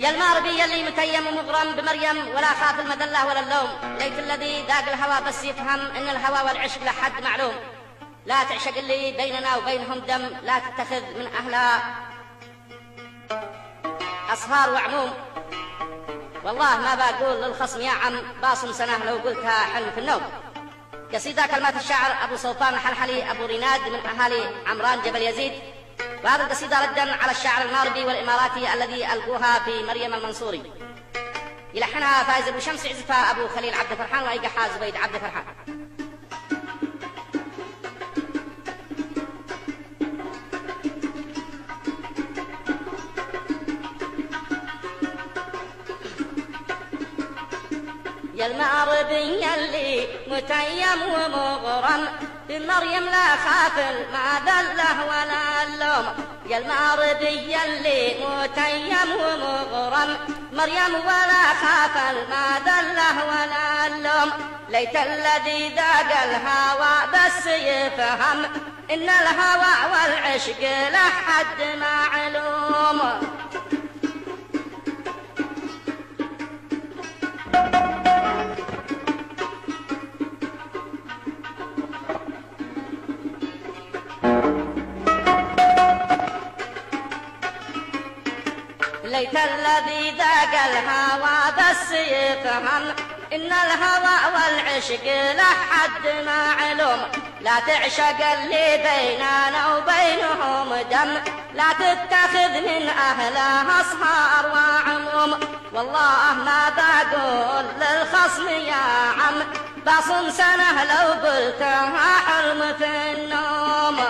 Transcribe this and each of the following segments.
يا الماربي يلي متيم ومغرم بمريم ولا خاف المذلة ولا اللوم، ليت الذي ذاق الهوى بس يفهم ان الهوى والعشق لحد معلوم. لا تعشق اللي بيننا وبينهم دم، لا تتخذ من أهلها أصهار وعموم. والله ما بقول للخصم يا عم باصم سنة لو قلتها حلم في النوم. قصيدة كلمات الشاعر أبو سلطان الحلحلي أبو ريناد من أهالي عمران جبل يزيد، وهذه القصيدة ردا على الشاعر الماربي والإماراتي الذي ألقوها في مريم المنصوري. يلحنها فايز أبو شمس، يعزفها أبو خليل عبد الفرحان، ويقحها زبيد عبد الفرحان. يا الماربي يلي متيم ومغرم بمريم لا خاف ما ذله ولا اللوم. يا الماربي يلي متيم ومغرم مريم ولا خاف ما ذله ولا اللوم. ليت الذي ذاق الهوى بس يفهم ان الهوى والعشق لحد معلوم. ليت الذي ذاق الهوى بس يفهم إن الهوى والعشق لحد معلوم. لا تعشق اللي بيننا وبينهم دم، لا تتخذ من أهلها أصهار وعموم. والله ما بقول للخصم يا عم باصم سنة لو قلتها حلم في النوم.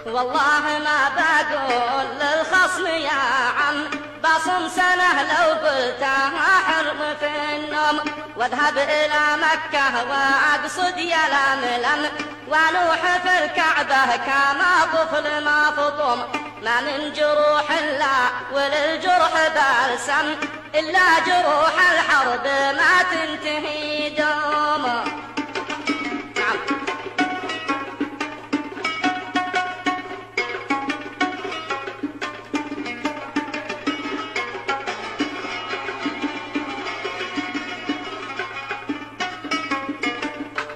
والله ما بقول للخصم يا عم باصم سنة لو قلتها حرم في النوم. واذهب إلى مكة وأقصد يا لملم، ونوح في الكعبة كما طفل ما فطم. ما من جروح لا وللجرح بلسم، إلا جروح الحرب ما تنتهي دوم.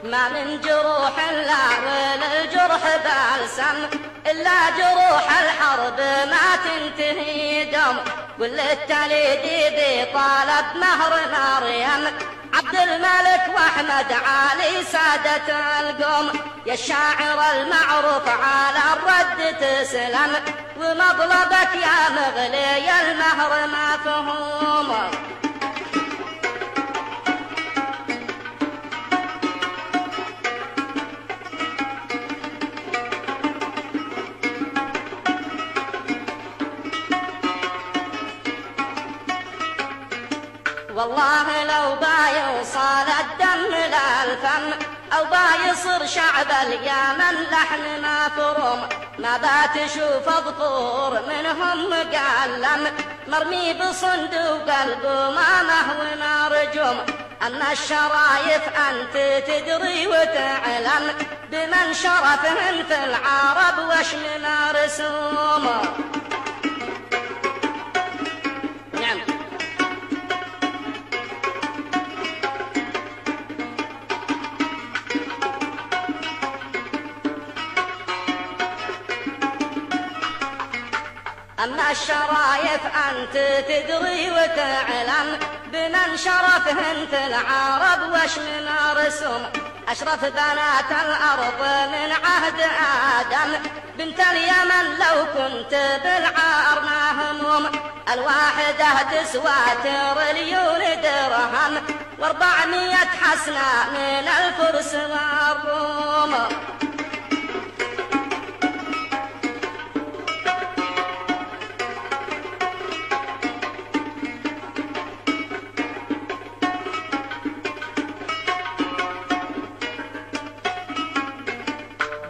ما من جروح لا وللجرح بلسم، إلا جروح الحرب ما تنتهي دم. وللتليدي بطالب مهر مريم عبد الملك وأحمد علي سادة القوم. يا الشاعر المعروف على الرد تسلم، ومطلبك يا مغلي المهر مفهوم. والله لو بايوصل الدم للفم، أو بايصر شعب اليمن لحن مفروم، ما بتشوف ضفور منهم مقلم مرمي بصندوق القمامة ومرجوم. أما الشرايف أنت تدري وتعلم بمن شرفهم في العرب وشم مرسوم. أما الشرايف أنت تدري وتعلم بمن شرفهن في العرب وشم مرسوم. أشرف بنات الأرض من عهد آدم بنت اليمن لو كنت بالعار مهموم. الواحدة تسوى تريليون درهم، و400 حسنة من الفرس والروم.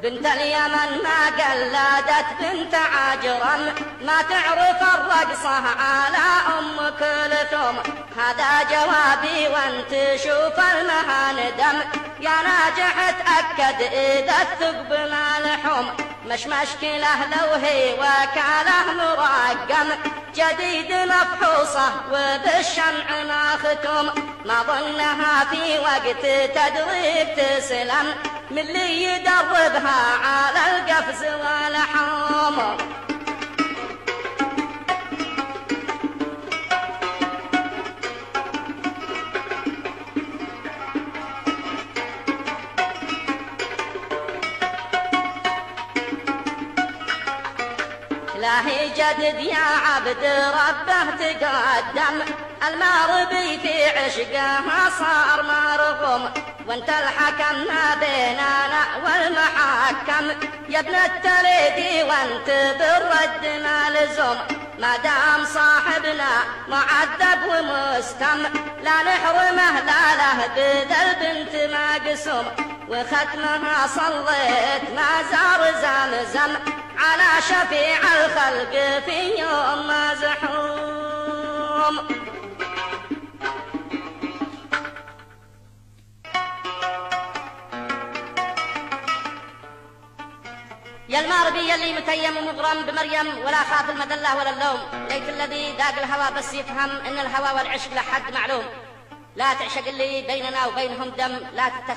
بنت اليمن ما قلدت بنت عجرا ما تعرف الرقصة على أم كلثوم. هذا جوابي وانت شوف المهان دم يا ناجح تأكد إذا الثقب ملحوم. مش مشكلة لو هي وكاله مرقم جديد مفحوصة وبالشمع مختوم. ما ظنها في وقت تدريب تسلم من اللي يدربها على القفز والحوم. لا هي جدد يا عبد ربه تقدم المغربي في عشقها صار مرغوم. وانت الحكم ما بيننا والمحكم يا ابن التريدي وانت بالرد ملزوم. ما دام صاحبنا معذب ومستم لا نحرمه لا له بذا البنت مقسوم. وختمها صليت ما زار زمزم على شفيع الخلق في يوم مزحوم. يا المغربي يلي متيم ومغرم بمريم ولا خاف المدلة ولا اللوم. ليت الذي ذاق الهوى بس يفهم ان الهوى والعشق لحد معلوم. لا تعشق اللي بيننا وبينهم دم لا تتخذ